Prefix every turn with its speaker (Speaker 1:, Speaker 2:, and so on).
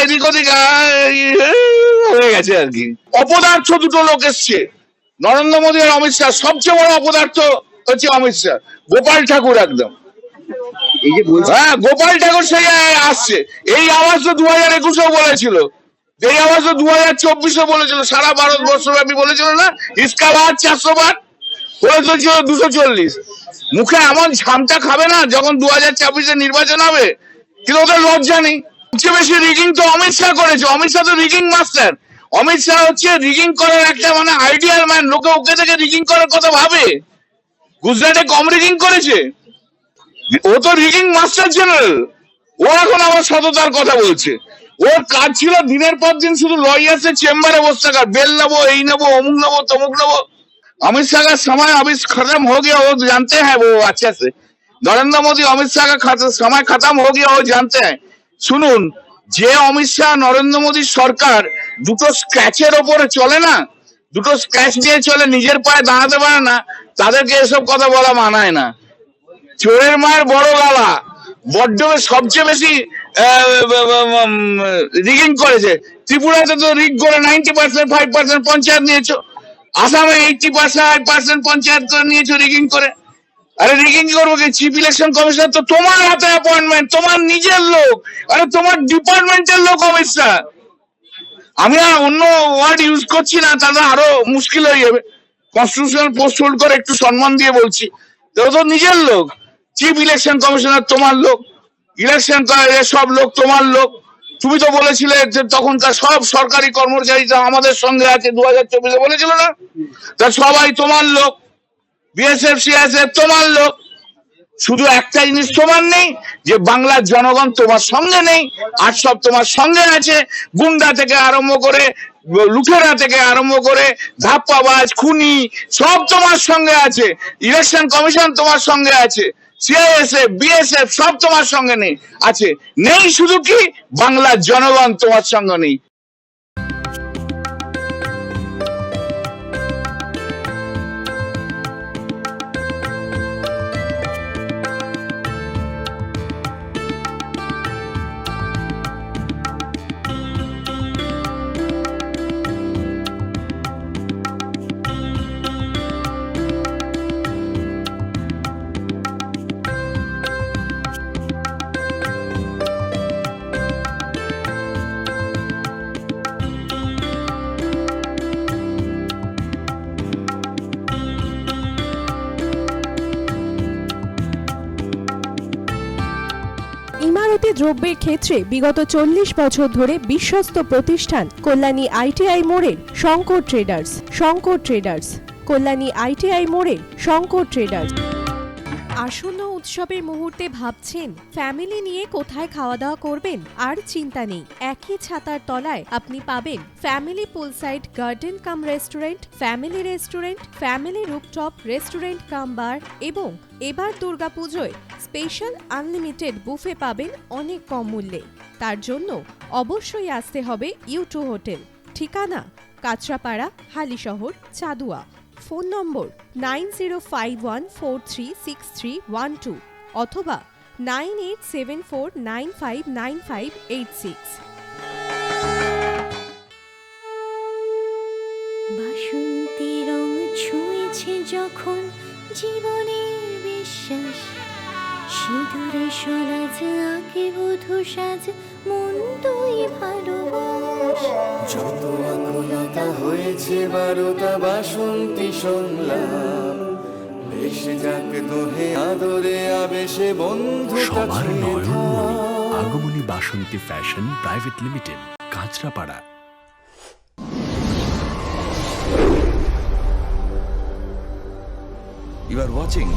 Speaker 1: এদিক ওদিক হয়ে গেছে আর কি। অপদার্থ দুটো লোক এসছে, নরেন্দ্র মোদী আর অমিত শাহ। সবচেয়ে বড় অপদার্থ হচ্ছে অমিত শাহ, গোপাল ঠাকুর একদম। হ্যাঁ, গোপাল ঠাকুর সেই আসছে। এই আওয়াজ তো 2021-এও বলেছিল, এই আওয়াজ তো 2024-এ বলেছিল, সারা ভারতবর্ষব্যাপী বলেছিল না, ইসকা বাদ 400 বার বলেছিল 240। মুখে এমন ঝামটা খাবে না যখন 2024-এ নির্বাচন হবে, কিন্তু ওদের লজ্জা নেই। সবচেয়ে বেশি রিগিং তো অমিত শাহ করেছে। অমিত শাহ তো রিগিং মাস্টার। অমিত শাহ হচ্ছে রিগিং করার একটা মানে আইডিয়াল ম্যান। লোকে ওকে থেকে রিগিং করার কথা ভাবে। গুজরাটে কম রিগিং করেছে, ও তো রিগিং মাস্টার জেনারেল। ও এখন আমার সততার কথা বলছে। ওর কাজ ছিল দিনের পর দিন শুধু লয়ার্সের চেম্বারে বসে থাকার, বেল নেবো, এই নেবো, অমুক নেবো, তমুক নেবো। अमित शाह का समय अभी खत्म हो गया, वो जानते हैं वो अच्छे से। नरेंद्र मोदी अमित शाह का समय खत्म हो गया, वो जानते हैं। শুনুন, যে অমিত শাহ নরেন্দ্র মোদী সরকার দুটো স্ক্র্যাচের ওপরে চলে না, দুটো স্ক্র্যাচ দিয়ে চলে, নিজের পায়ে দাঁড়াতে পারে না, তাদেরকে এসব কথা বলা মানায় না। চোরের মায়ের বড় গালা। বড্ড সবচেয়ে বেশি রিগিং করেছে। ত্রিপুরাতে তো রিগ করে 90%, 5% পঞ্চায়েত নিয়েছো। আসামে 80% পঞ্চায়েত করে নিয়েছো রিগিং করে। আরে রিগিং করবো কি? চিফ ইলেকশন কমিশনার তো তোমার হাতে অ্যাপয়েন্টমেন্ট, তোমার নিজের লোক। আরে তোমার ডিপার্টমেন্টের লোক অমিত শাহ। আমি আর অন্য ওয়ার্ড ইউজ করছি না, তাহলে আরো মুশকিল হয়ে যাবে। কনস্টিটিউশনাল পোস্ট হোল্ড করে একটু সম্মান দিয়ে বলছি, তো নিজের লোক। চিফ ইলেকশন কমিশনার তোমার লোক, ইলেকশন সব লোক তোমার লোক। তুমি তো বলেছিলে যে তখনকার সব সরকারি কর্মচারীরা আমাদের সঙ্গে আছে, 2024-এ বলেছিল না? তা সবাই তোমার লোক, বিএসএফ সিএসএফ তোমার লোক। শুধু একটা জিনিস তোমার নেই, যে বাংলার জনগণ তোমার সঙ্গে নেই, আর সব তোমার সঙ্গে আছে। গুন্ডা থেকে আরম্ভ করে, লুটেরা থেকে আরম্ভ করে, ধাপ্পাবাজ, খুনি, সব তোমার সঙ্গে আছে। ইলেকশন কমিশন তোমার সঙ্গে আছে, সিআইএসএফ, বিএসএফ সব তোমার সঙ্গে নেই আছে। নেই শুধু কি, বাংলার জনগণ তোমার সঙ্গে নেই।
Speaker 2: ইমারতি দ্রব্যের ক্ষেত্রে বিগত 40 বছর ধরে বিশ্বস্ত প্রতিষ্ঠান কল্যাণী আইটিআই মোড়ের শঙ্কর ট্রেডার্স। কল্যাণী আইটিআই মোড়ের শঙ্কর ট্রেডার্স। আসন্ন উৎসবের মুহূর্তে ভাবছেন ফ্যামিলি নিয়ে কোথায় খাওয়া দাওয়া করবেন? আর চিন্তা নেই, একই ছাতার তলায় আপনি পাবেন family poolside garden cum restaurant, family rooftop restaurant cum bar, এবং এবার দুর্গাপুজোয় স্পেশাল আনলিমিটেড বুফে পাবেন অনেক কম মূল্যে। তার জন্য অবশ্যই আসতে হবে U2 হোটেল। ঠিকানা কাঁচরাপাড়া, হালিশহর, চাদুয়া। ফোন নম্বর 9051436312 অথবা 9874959586।
Speaker 3: বাসন্তী রং ছুঁয়েছে যখন জীবনের বিশ্বাস, সিঁদুরে সরাজ আঁকে বধূ সাজ, মন তুই ভালোবাস।
Speaker 4: যত আকুলতা হয়েছে বারোটা বাসন্তী সংলাপ, ভেসে যাক দোহে আদরে আবেশে বন্ধু
Speaker 5: সবার Nayanmoni Agamoni Basanti fashion private limited, Kanchrapara.
Speaker 6: You are watching